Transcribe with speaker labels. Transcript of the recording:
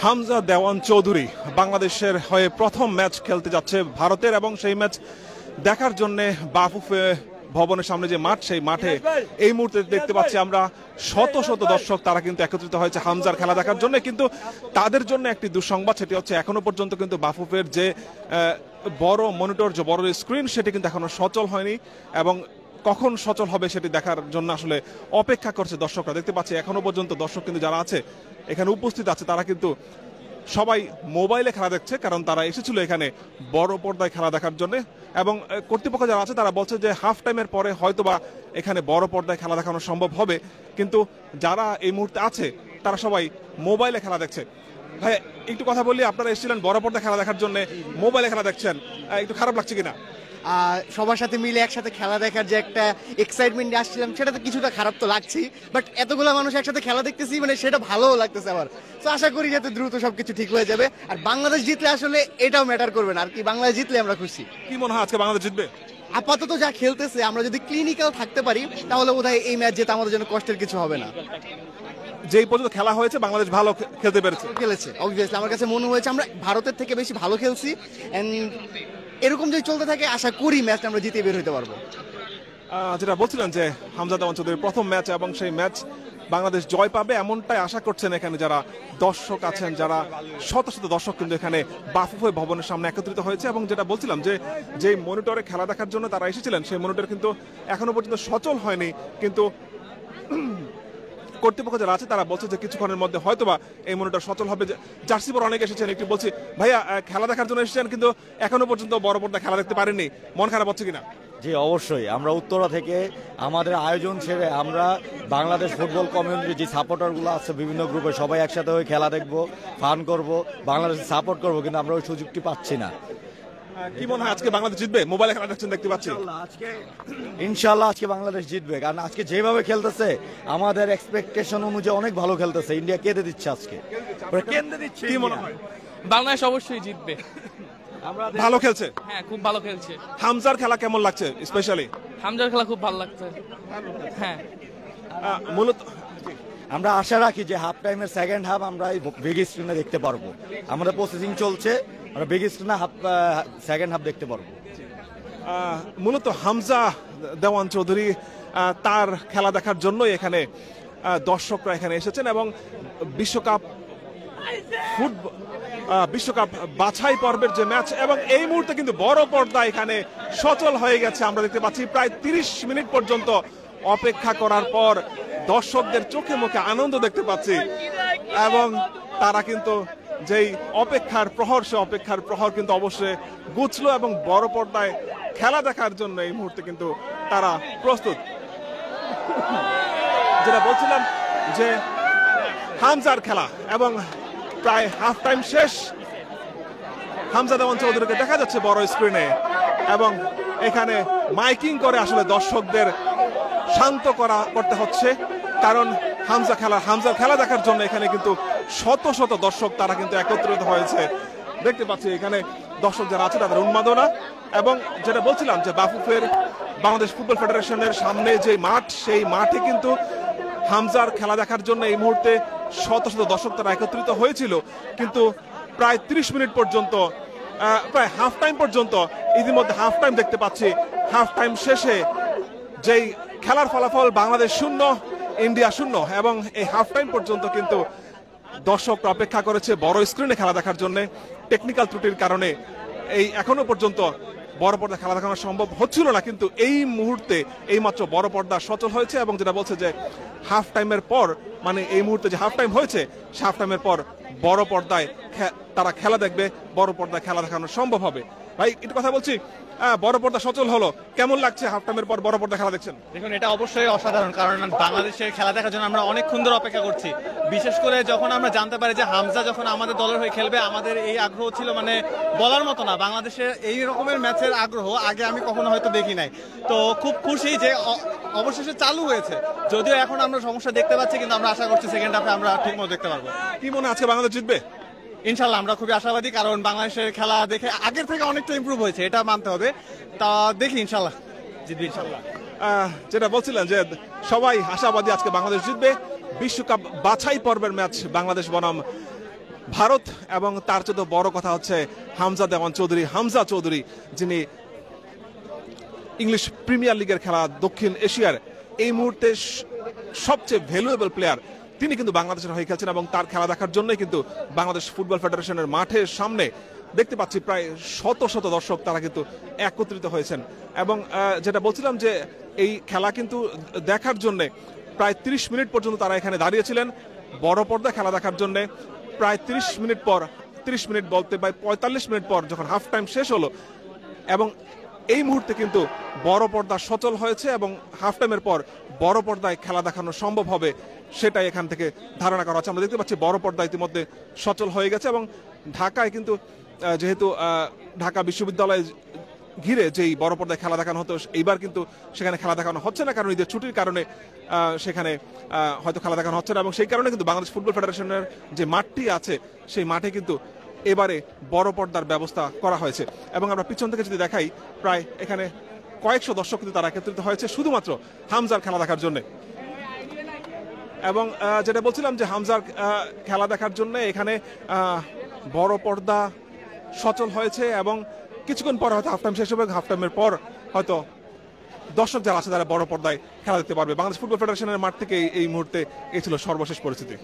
Speaker 1: হামজা দেওয়ান চৌধুরী বাংলাদেশের হয়ে প্রথম ম্যাচ খেলতে যাচ্ছে ভারতের, এবং সেই ম্যাচ দেখার জন্য বাফুফে ভবনের সামনে যে মাঠ, সেই মাঠে এই মুহূর্তে দেখতে পাচ্ছি আমরা শত শত দর্শক তারা কিন্তু একত্রিত হয়েছে হামজার খেলা দেখার জন্য। কিন্তু তাদের জন্য একটি দুঃসংবাদ, সেটি হচ্ছে এখনো পর্যন্ত কিন্তু বাফুফের যে বড় মনিটর, যে বড় স্ক্রিন, সেটি কিন্তু এখনো সচল হয়নি, এবং কখন সচল হবে সেটি দেখার জন্য আসলে অপেক্ষা করছে দর্শকরা। দেখতে পাচ্ছি এখনো পর্যন্ত দর্শক কিন্তু যারা আছে এখানে উপস্থিত আছে তারা কিন্তু সবাই মোবাইলে খেলা দেখছে, কারণ তারা এসেছিল এখানে বড় পর্দায় খেলা দেখার জন্য। এবং কর্তৃপক্ষ যারা আছে তারা বলছে যে হাফ টাইমের পরে হয়তোবা এখানে বড় পর্দায় খেলা দেখানো সম্ভব হবে, কিন্তু যারা এই মুহূর্তে আছে তারা সবাই মোবাইলে খেলা দেখছে। ভাই একটু কথা বলি, আপনারা এসেছিলেন বড় পর্দায় খেলা দেখার জন্য, মোবাইলে খেলা দেখছেন, একটু খারাপ লাগছে কিনা?
Speaker 2: সবার সাথে মিলে একসাথে খেলা দেখার যে একটা এক্সাইটমেন্ট আসছিলাম, সেটা তো কিছুটা খারাপ তো লাগছেই, বাট এতগুলো মানুষ একসাথে খেলা দেখতেছি, মানে সেটা ভালোও লাগতেছে আমার। তো আশা করি যাতে দ্রুত সবকিছু ঠিক হয়ে যাবে, আর বাংলাদেশ জিতলে আসলে এটাও ম্যাটার করবে না আর কি, বাংলাদেশ জিতলে আমরা খুশি।
Speaker 1: কি মনে হয় আজকে বাংলাদেশ জিতবে?
Speaker 2: আপাতত যা খেলতেছে, আমরা যদি ক্লিনিক্যাল থাকতে পারি তাহলে বোধহয় এই ম্যাচ জেতা আমাদের জন্য কষ্টের কিছু হবে না।
Speaker 1: যেই পর্যন্ত খেলা হয়েছে বাংলাদেশ ভালো খেলতে
Speaker 2: খেলেছে অবভিয়াসলি, আমার কাছে মনে হয়েছে আমরা ভারতের থেকে বেশি ভালো খেলছি, এন্ড এরকম যদি চলতে থাকে আশা করি ম্যাচটা আমরা জিতে বের হতে পারবো।
Speaker 1: যেটা বলছিলেন যে হামজা দেওয়ান চৌধুরীর প্রথম ম্যাচ, এবং সেই ম্যাচ বাংলাদেশ জয় পাবে এমনটাই আশা করছেন এখানে যারা দর্শক আছেন, যারা শত শত দর্শক কিন্তু এখানে বাফুফে ভবনের সামনে একত্রিত হয়েছে। এবং যেটা বলছিলাম যে মনিটরে খেলা দেখার জন্য তারা এসেছিলেন, সেই মনিটর কিন্তু এখনো পর্যন্ত সচল হয়নি, কিন্তু কর্তৃপক্ষ যারা আছে তারা বলছে যে কিছুক্ষণের মধ্যে হয়তোবা এই মনিটর সচল হবে। জার্সি পর অনেকে এসেছেন, একটু বলছি ভাইয়া খেলা দেখার জন্য এসেছেন কিন্তু এখনো পর্যন্ত বড় পর্দা খেলা দেখতে পারেননি, মন খারাপ হচ্ছে কিনা?
Speaker 3: জি অবশ্যই, আমরা উত্তরা থেকে আমাদের আয়োজন ছেড়ে আমরা বাংলাদেশ ফুটবল কমিউনিটির যে সাপোর্টারগুলো আছে বিভিন্ন গ্রুপে সবাই একসাথে হয়ে খেলা দেখবো, ফান করব, বাংলাদেশে সাপোর্ট করবো, কিন্তু আমরা ওই সুযোগটি পাচ্ছি না।
Speaker 1: কি মনে হয় আজকে বাংলাদেশ জিতবে? মোবাইলে খেলা দেখছেন, দেখতে পাচ্ছি
Speaker 3: ইনশাল্লাহ আজকে বাংলাদেশ জিতবে, কারণ আজকে যেভাবে খেলতেছে আমাদের এক্সপেকটেশন অনুযায়ী অনেক ভালো খেলতেছে। ইন্ডিয়া কেঁদে দিচ্ছে আজকে, কেঁদে দিচ্ছে।
Speaker 1: কি মনে হয়?
Speaker 4: বাংলাদেশ অবশ্যই জিতবে।
Speaker 1: ভালো খেলছে,
Speaker 4: হ্যাঁ খুব ভালো খেলছে।
Speaker 1: হামজার খেলা কেমন লাগছে? স্পেশালি
Speaker 4: হামজার খেলা খুব ভালো লাগছে। হ্যাঁ
Speaker 1: মূলত
Speaker 3: আমরা আশা রাখি যে হাফ টাইমের সেকেন্ড হাফ আমরা বিগ স্ক্রিনে দেখতে পারবো। আমাদের প্রসেসিং চলছে, আমরা বিগ স্ক্রিনে সেকেন্ড হাফ দেখতে পারবো।
Speaker 1: মূলত হামজা দেওয়ান চৌধুরী তার খেলা দেখার জন্যই এখানে দর্শকরা এখানে এসেছেন, এবং বিশ্বকাপ বাছাই পর্বের যে ম্যাচ, এবং এই মুহূর্তে কিন্তু বড় পর্দা এখানে সচল হয়ে গেছে। আমরা দেখতে পাচ্ছি প্রায় 30 মিনিট পর্যন্ত অপেক্ষা করার পর দর্শকদের চোখে মুখে আনন্দ দেখতে পাচ্ছি, এবং তারা কিন্তু যেই অপেক্ষার প্রহর, সে অপেক্ষার প্রহর কিন্তু অবশ্যই গুছলো, এবং বড় পর্দায় খেলা দেখার জন্য এই মুহূর্তে কিন্তু তারা প্রস্তুত। যেটা বলছিলাম যে হামজার খেলা, এবং প্রায় হাফ টাইম শেষ, হামজা দেওয়ান চৌধুরীকে দেখা যাচ্ছে বড় স্ক্রিনে, এবং এখানে মাইকিং করে আসলে দর্শকদের শান্ত করতে হচ্ছে, কারণ হামজার খেলা দেখার জন্য এখানে কিন্তু শত শত দর্শক তারা কিন্তু একত্রিত হয়েছে। দেখতে পাচ্ছি এখানে দর্শক যারা আছে তাদের উন্মাদনা, এবং যেটা বলছিলাম যে বাফুফের বাংলাদেশ ফুটবল ফেডারেশনের সামনে যে মাঠ, সেই মাঠে কিন্তু হামজার খেলা দেখার জন্য এই মুহূর্তে শত শত দর্শক তারা একত্রিত হয়েছিল, কিন্তু প্রায় 30 মিনিট পর্যন্ত, প্রায় হাফ টাইম পর্যন্ত, ইতিমধ্যে হাফ টাইম দেখতে পাচ্ছি। হাফ টাইম শেষে যেই খেলার ফলাফল বাংলাদেশ 0 ইন্ডিয়া 0, এবং এই হাফ টাইম পর্যন্ত কিন্তু দর্শকরা অপেক্ষা করেছে বড় স্ক্রিনে খেলা দেখার জন্য। টেকনিক্যাল ত্রুটির কারণে এখনো পর্যন্ত বড় পর্দা খেলা দেখানো সম্ভব হচ্ছিল না, কিন্তু এই মুহূর্তে এইমাত্র বড় পর্দা সচল হয়েছে, এবং যেটা বলছে যে হাফ টাইমের পর, মানে এই মুহূর্তে যে হাফ টাইম হয়েছে, হাফ টাইমের পর বড় পর্দায় তারা খেলা দেখবে, বড় পর্দায় খেলা দেখানো সম্ভব হবে। ভাই একটু কথা বলছি, বড় পর্দা সচল হলো, কেমন লাগছে হাফ টাইমের পর বড় পর্দা খেলা দেখছেন?
Speaker 5: দেখুন, এটা অবশ্যই অসাধারণ, কারণ বাংলাদেশের খেলা দেখার জন্য আমরা অনেকক্ষণ ধরে অপেক্ষা করছি। বিশেষ করে যখন আমরা জানতে পারি যে হামজা যখন আমাদের দলের হয়ে খেলবে, আমাদের এই আগ্রহ ছিল মানে বলার মতো না। বাংলাদেশের এই রকমের ম্যাচের আগ্রহ আগে আমি কখনো হয়তো দেখি নাই। তো খুব খুশি যে অবশেষে চালু হয়েছে, যদিও এখন আমরা সমস্যা দেখতে পাচ্ছি, কিন্তু আমরা আশা করছি সেকেন্ড হাফে আমরা ঠিকমতো দেখতে পারবো।
Speaker 1: কি মনে আছে বাংলাদেশ জিতবে?
Speaker 5: ইনশাল্লাহ আমরা খুবই আশাবাদী, কারণ বাংলাদেশের খেলা দেখে আগের থেকে অনেকটা ইমপ্রুভ হয়েছে, এটা মানতে হবে। তা দেখি ইনশাল্লাহ জিতবে ইনশাল্লাহ।
Speaker 1: যেটা বলছিলেন যে সবাই আশাবাদী আজকে বাংলাদেশ জিতবে, বিশ্বকাপ বাছাই পর্বের ম্যাচ বাংলাদেশ বনাম ভারত, এবং তার চেয়ে বড় কথা হচ্ছে হামজা দেওয়ান চৌধুরী, হামজা চৌধুরী, যিনি ইংলিশ প্রিমিয়ার লিগের খেলা দক্ষিণ এশিয়ার এই মুহূর্তে সবচেয়ে ভ্যালুয়েবল প্লেয়ার, তিনি কিন্তু বাংলাদেশের হয়ে খেলছেন এবং তার খেলা দেখার জন্যই কিন্তু বাংলাদেশ ফুটবল ফেডারেশনের মাঠের সামনে দেখতে পাচ্ছি প্রায় শত শত দর্শক তারা কিন্তু একত্রিত হয়েছেন। এবং যেটা বলছিলাম যে এই খেলা কিন্তু দেখার জন্য প্রায় 30 মিনিট পর্যন্ত তারা এখানে দাঁড়িয়েছিলেন বড় পর্দা খেলা দেখার জন্য। প্রায় 30 মিনিট পর, 30 মিনিট বলতে প্রায় 45 মিনিট পর যখন হাফ টাইম শেষ হলো, এবং এই মুহূর্তে কিন্তু বড় পর্দা সচল হয়েছে এবং হাফ টাইমের পর বড় পর্দায় খেলা দেখানো সম্ভব হবে সেটাই এখান থেকে ধারণা করা হচ্ছে। আমরা দেখতে পাচ্ছি বড় পর্দা ইতিমধ্যে সচল হয়ে গেছে, এবং ঢাকায় কিন্তু যেহেতু ঢাকা বিশ্ববিদ্যালয় ঘিরে যেই বড় পর্দায় খেলা দেখানো হতো, এইবার কিন্তু সেখানে খেলা দেখানো হচ্ছে না, কারণ ঈদের ছুটির কারণে সেখানে হয়তো খেলা দেখানো হচ্ছে না, এবং সেই কারণে কিন্তু বাংলাদেশ ফুটবল ফেডারেশনের যে মাঠটি আছে সেই মাঠে কিন্তু এবারে বড় পর্দার ব্যবস্থা করা হয়েছে। এবং আমরা পিছন থেকে যদি দেখাই, প্রায় এখানে কয়েকশো দর্শক কিন্তু তারা একত্রিত হয়েছে শুধুমাত্র হামজার খেলা দেখার জন্য। এবং যেটা বলছিলাম যে হামজার খেলা দেখার জন্য এখানে বড় পর্দা সচল হয়েছে, এবং কিছুক্ষণ পর হয়তো হাফ টাইম শেষ হবে, হাফ টাইমের পর হয়তো দর্শক যারা আছে তারা বড় পর্দায় খেলা দেখতে পারবে। বাংলাদেশ ফুটবল ফেডারেশনের মাঠ থেকে এই মুহূর্তে এই ছিল সর্বশেষ পরিস্থিতি।